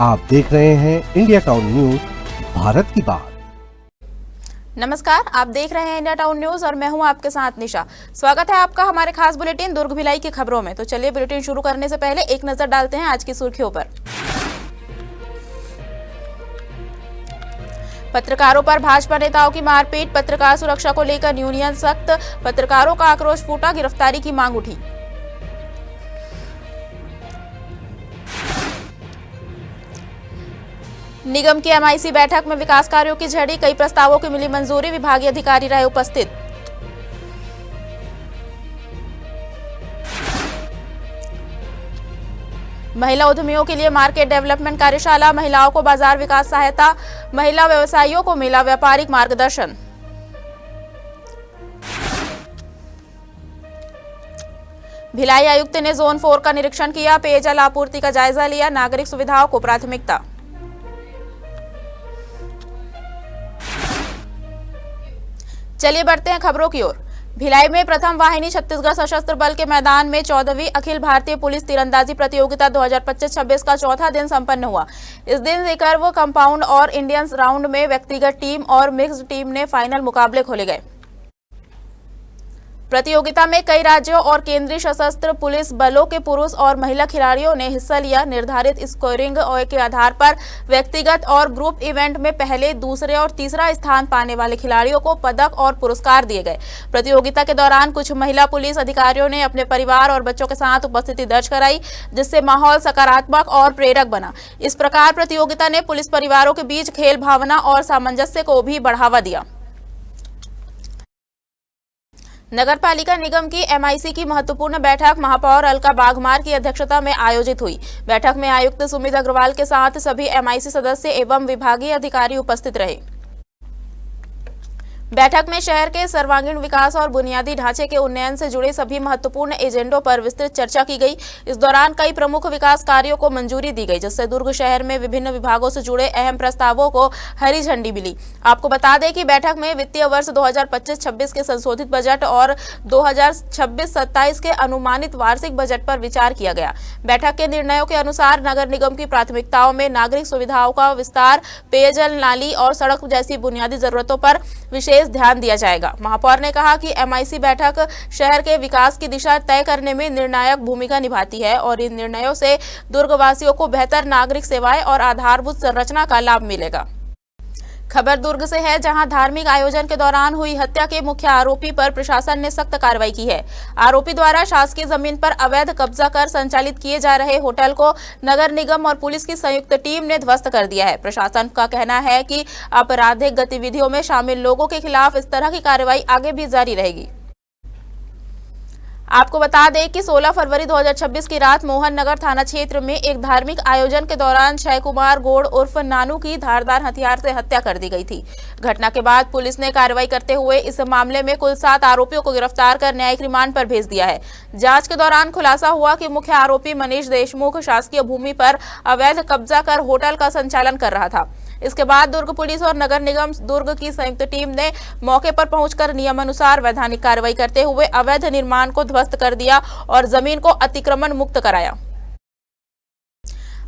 आप देख रहे हैं इंडिया टाउन न्यूज, भारत की बात। नमस्कार, आप देख रहे हैं इंडिया टाउन न्यूज और मैं हूं आपके साथ निशा। स्वागत है आपका हमारे खास बुलेटिन दुर्ग भिलाई की खबरों में। तो चलिए बुलेटिन शुरू करने से पहले एक नजर डालते हैं आज की सुर्खियों पर। पत्रकारों पर भाजपा नेताओं की मारपीट, पत्रकार सुरक्षा को लेकर यूनियन सख्त, पत्रकारों का आक्रोश फूटा, गिरफ्तारी की मांग उठी। निगम की एमआईसी बैठक में विकास कार्यों की झड़ी, कई प्रस्तावों की मिली मंजूरी, विभागीय अधिकारी रहे उपस्थित। महिला उद्यमियों के लिए मार्केट डेवलपमेंट कार्यशाला, महिलाओं को बाजार विकास सहायता, महिला व्यवसायियों को मिला व्यापारिक मार्गदर्शन। भिलाई आयुक्त ने जोन 4 का निरीक्षण किया, पेयजल आपूर्ति का जायजा लिया, नागरिक सुविधाओं को प्राथमिकता। चलिए बढ़ते हैं खबरों की ओर। भिलाई में प्रथम वाहिनी छत्तीसगढ़ सशस्त्र बल के मैदान में 14वीं अखिल भारतीय पुलिस तीरंदाजी प्रतियोगिता 2025-26 का चौथा दिन संपन्न हुआ। इस दिन रिकर्व, कंपाउंड और इंडियंस राउंड में व्यक्तिगत टीम और मिक्स्ड टीम ने फाइनल मुकाबले खोले गए। प्रतियोगिता में कई राज्यों और केंद्रीय सशस्त्र पुलिस बलों के पुरुष और महिला खिलाड़ियों ने हिस्सा लिया। निर्धारित स्कोरिंग के आधार पर व्यक्तिगत और ग्रुप इवेंट में पहले, दूसरे और तीसरा स्थान पाने वाले खिलाड़ियों को पदक और पुरस्कार दिए गए। प्रतियोगिता के दौरान कुछ महिला पुलिस अधिकारियों ने अपने परिवार और बच्चों के साथ उपस्थिति दर्ज कराई, जिससे माहौल सकारात्मक और प्रेरक बना। इस प्रकार प्रतियोगिता ने पुलिस परिवारों के बीच खेल भावना और सामंजस्य को भी बढ़ावा दिया। नगरपालिका निगम की एमआईसी की महत्वपूर्ण बैठक महापौर अलका बाघमार की अध्यक्षता में आयोजित हुई। बैठक में आयुक्त सुमित अग्रवाल के साथ सभी एमआईसी सदस्य एवं विभागीय अधिकारी उपस्थित रहे। बैठक में शहर के सर्वांगीण विकास और बुनियादी ढांचे के उन्नयन से जुड़े सभी महत्वपूर्ण एजेंडों पर विस्तृत चर्चा की गई। इस दौरान कई प्रमुख विकास कार्यों को मंजूरी दी गई, जिससे दुर्ग शहर में विभिन्न विभागों से जुड़े अहम प्रस्तावों को हरी झंडी मिली। आपको बता दें कि बैठक में वित्तीय वर्ष 2025-26 के संशोधित बजट और 2026-27 के अनुमानित वार्षिक बजट पर विचार किया गया। बैठक के निर्णयों के अनुसार नगर निगम की प्राथमिकताओं में नागरिक सुविधाओं का विस्तार, पेयजल, नाली और सड़क जैसी बुनियादी जरूरतों पर विशेष ध्यान दिया जाएगा। महापौर ने कहा कि एमआईसी बैठक शहर के विकास की दिशा तय करने में निर्णायक भूमिका निभाती है और इन निर्णयों से दुर्गवासियों को बेहतर नागरिक सेवाएं और आधारभूत संरचना का लाभ मिलेगा। खबर दुर्ग से है, जहां धार्मिक आयोजन के दौरान हुई हत्या के मुख्य आरोपी पर प्रशासन ने सख्त कार्रवाई की है। आरोपी द्वारा शासकीय जमीन पर अवैध कब्जा कर संचालित किए जा रहे होटल को नगर निगम और पुलिस की संयुक्त टीम ने ध्वस्त कर दिया है। प्रशासन का कहना है कि आपराधिक गतिविधियों में शामिल लोगों के खिलाफ इस तरह की कार्रवाई आगे भी जारी रहेगी। आपको बता दें कि 16 फरवरी 2026 की रात मोहन नगर थाना क्षेत्र में एक धार्मिक आयोजन के दौरान क्षय कुमार गोड़ उर्फ नानू की धारदार हथियार से हत्या कर दी गई थी। घटना के बाद पुलिस ने कार्रवाई करते हुए इस मामले में कुल 7 आरोपियों को गिरफ्तार कर न्यायिक रिमांड पर भेज दिया है। जांच के दौरान खुलासा हुआ कि मुख्य आरोपी मनीष देशमुख शासकीय भूमि पर अवैध कब्जा कर होटल का संचालन कर रहा था। इसके बाद दुर्ग पुलिस और नगर निगम दुर्ग की संयुक्त टीम ने मौके पर पहुंचकर नियमानुसार वैधानिक कार्रवाई करते हुए अवैध निर्माण को ध्वस्त कर दिया और जमीन को अतिक्रमण मुक्त कराया।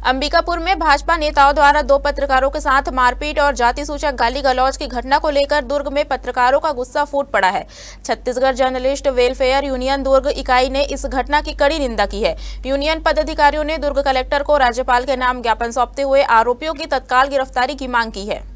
अंबिकापुर में भाजपा नेताओं द्वारा 2 पत्रकारों के साथ मारपीट और जाति सूचक गाली गलौज की घटना को लेकर दुर्ग में पत्रकारों का गुस्सा फूट पड़ा है। छत्तीसगढ़ जर्नलिस्ट वेलफेयर यूनियन दुर्ग इकाई ने इस घटना की कड़ी निंदा की है। यूनियन पदाधिकारियों ने दुर्ग कलेक्टर को राज्यपाल के नाम ज्ञापन सौंपते हुए आरोपियों की तत्काल गिरफ्तारी की मांग की है।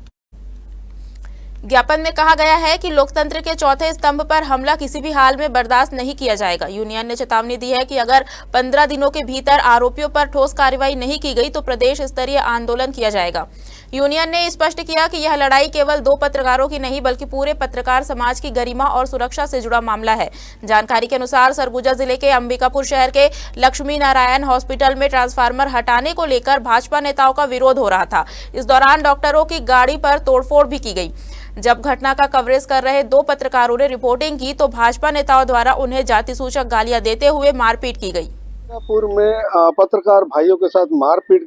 ज्ञापन में कहा गया है कि लोकतंत्र के चौथे स्तंभ पर हमला किसी भी हाल में बर्दाश्त नहीं किया जाएगा। यूनियन ने चेतावनी दी है कि अगर 15 दिनों के भीतर आरोपियों पर ठोस कार्रवाई नहीं की गई तो प्रदेश स्तरीय आंदोलन किया जाएगा। यूनियन ने स्पष्ट किया कि यह लड़ाई केवल 2 पत्रकारों की नहीं बल्कि पूरे पत्रकार समाज की गरिमा और सुरक्षा से जुड़ा मामला है। जानकारी के अनुसार सरगुजा जिले के अंबिकापुर शहर के लक्ष्मी नारायण हॉस्पिटल में ट्रांसफार्मर हटाने को लेकर भाजपा नेताओं का विरोध हो रहा था। इस दौरान डॉक्टरों की गाड़ी पर तोड़फोड़ भी की गई। जब घटना का कवरेज कर रहे 2 पत्रकारों ने रिपोर्टिंग की तो भाजपा नेताओं द्वारा उन्हें जाति सूचक गालियां देते हुए मारपीट की गई। अंबिकापुर में पत्रकार भाइयों के साथ मारपीट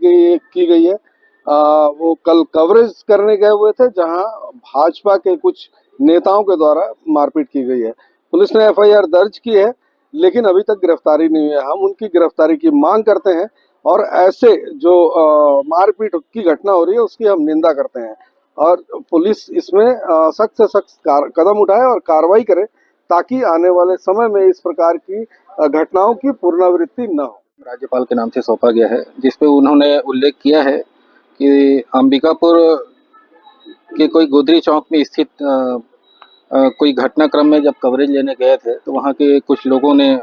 की गई है। वो कल कवरेज करने गए हुए थे, जहां भाजपा के कुछ नेताओं के द्वारा मारपीट की गई है। पुलिस ने एफआईआर दर्ज की है, लेकिन अभी तक गिरफ्तारी नहीं हुई है। हम उनकी गिरफ्तारी की मांग करते हैं और ऐसे जो मारपीट की घटना हो रही है उसकी हम निंदा करते हैं और पुलिस इसमें सख्त से सख्त कदम उठाए और कार्रवाई करे ताकि आने वाले समय में इस प्रकार की घटनाओं की पुनरावृत्ति न हो। राज्यपाल के नाम से सौंपा गया है, जिसपे उन्होंने उल्लेख किया है कि अंबिकापुर के कोई गोदरी चौक में स्थित कोई घटनाक्रम में जब कवरेज लेने गए थे तो वहाँ के कुछ लोगों ने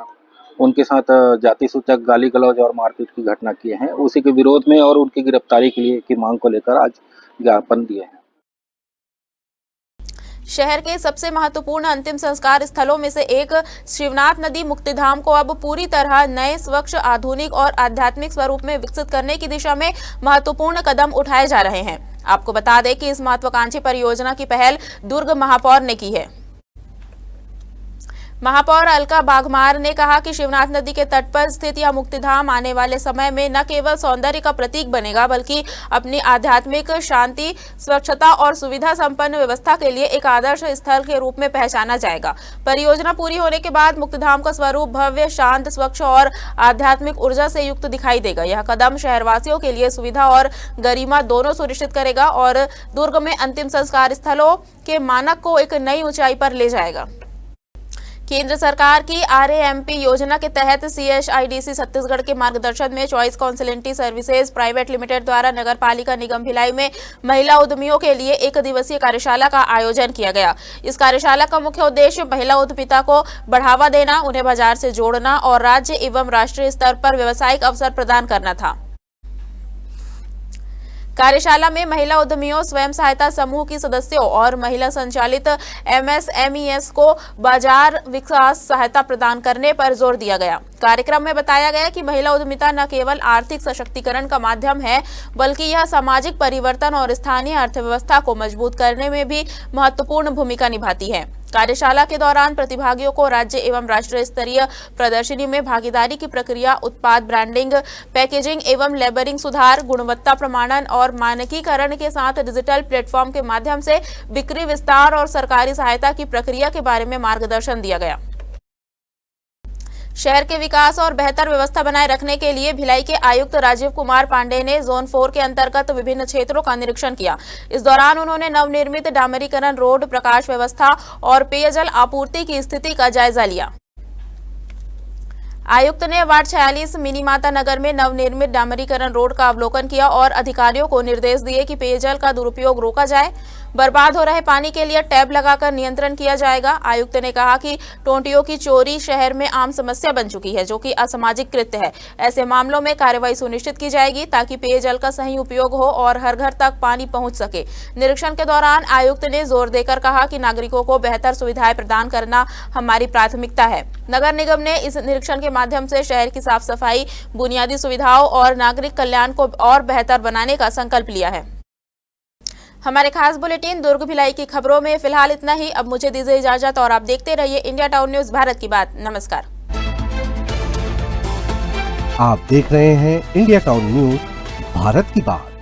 उनके साथ जाति सूचक गाली गलौज और मारपीट की घटना किए हैं। उसी के विरोध में और उनकी गिरफ्तारी के लिए की मांग को लेकर आज ज्ञापन दिए हैं। शहर के सबसे महत्वपूर्ण अंतिम संस्कार स्थलों में से एक शिवनाथ नदी मुक्तिधाम को अब पूरी तरह नए, स्वच्छ, आधुनिक और आध्यात्मिक स्वरूप में विकसित करने की दिशा में महत्वपूर्ण कदम उठाए जा रहे हैं। आपको बता दें कि इस महत्वाकांक्षी परियोजना की पहल दुर्ग महापौर ने की है। महापौर अलका बाघमार ने कहा कि शिवनाथ नदी के तट पर स्थित यह मुक्तिधाम आने वाले समय में न केवल सौंदर्य का प्रतीक बनेगा बल्कि अपनी आध्यात्मिक शांति, स्वच्छता और सुविधा संपन्न व्यवस्था के लिए एक आदर्श स्थल के रूप में पहचाना जाएगा। परियोजना पूरी होने के बाद मुक्तिधाम का स्वरूप भव्य, शांत, स्वच्छ और आध्यात्मिक ऊर्जा से युक्त दिखाई देगा। यह कदम शहरवासियों के लिए सुविधा और गरिमा दोनों सुनिश्चित करेगा और दुर्ग में अंतिम संस्कार स्थलों के मानक को एक नई ऊंचाई पर ले जाएगा। केंद्र सरकार की RAMP योजना के तहत CSIDC छत्तीसगढ़ के मार्गदर्शन में choice consultancy services private limited द्वारा नगर पालिका निगम भिलाई में महिला उद्यमियों के लिए एक दिवसीय कार्यशाला का आयोजन किया गया। इस कार्यशाला का मुख्य उद्देश्य महिला उद्यमिता को बढ़ावा देना, उन्हें बाजार से जोड़ना और राज्य एवं राष्ट्रीय स्तर पर व्यावसायिक अवसर प्रदान करना था। कार्यशाला में महिला उद्यमियों, स्वयं सहायता समूह की सदस्यों और महिला संचालित MSMEs को बाजार विकास सहायता प्रदान करने पर जोर दिया गया। कार्यक्रम में बताया गया कि महिला उद्यमिता न केवल आर्थिक सशक्तिकरण का माध्यम है बल्कि यह सामाजिक परिवर्तन और स्थानीय अर्थव्यवस्था को मजबूत करने में भी महत्वपूर्ण भूमिका निभाती है। कार्यशाला के दौरान प्रतिभागियों को राज्य एवं राष्ट्रीय स्तरीय प्रदर्शनी में भागीदारी की प्रक्रिया, उत्पाद ब्रांडिंग, पैकेजिंग एवं लेबलिंग सुधार, गुणवत्ता प्रमाणन और मानकीकरण के साथ डिजिटल प्लेटफॉर्म के माध्यम से बिक्री विस्तार और सरकारी सहायता की प्रक्रिया के बारे में मार्गदर्शन दिया गया। शहर के विकास और बेहतर व्यवस्था बनाए रखने के लिए भिलाई के आयुक्त राजीव कुमार पांडे ने जोन 4 के अंतर्गत विभिन्न क्षेत्रों का निरीक्षण किया। इस दौरान उन्होंने नवनिर्मित डामरीकरण रोड, प्रकाश व्यवस्था और पेयजल आपूर्ति की स्थिति का जायजा लिया। आयुक्त ने वार्ड 46 मिनी माता नगर में नवनिर्मित डामरीकरण रोड का अवलोकन किया और अधिकारियों को निर्देश दिए कि पेयजल का दुरुपयोग रोका जाए, बर्बाद हो रहे पानी के लिए टैब लगाकर नियंत्रण किया जाएगा। आयुक्त ने कहा कि टोंटियों की चोरी शहर में आम समस्या बन चुकी है, जो कि असामाजिक कृत्य है। ऐसे मामलों में कार्रवाई सुनिश्चित की जाएगी ताकि पेयजल का सही उपयोग हो और हर घर तक पानी पहुंच सके। निरीक्षण के दौरान आयुक्त ने जोर देकर कहा कि नागरिकों को बेहतर सुविधाएं प्रदान करना हमारी प्राथमिकता है। नगर निगम ने इस निरीक्षण के माध्यम से शहर की साफ सफाई, बुनियादी सुविधाओं और नागरिक कल्याण को और बेहतर बनाने का संकल्प लिया है। हमारे खास बुलेटिन दुर्ग भिलाई की खबरों में फिलहाल इतना ही। अब मुझे दीजिए इजाजत और आप देखते रहिए इंडिया टाउन न्यूज, भारत की बात। नमस्कार। आप देख रहे हैं इंडिया टाउन न्यूज, भारत की बात।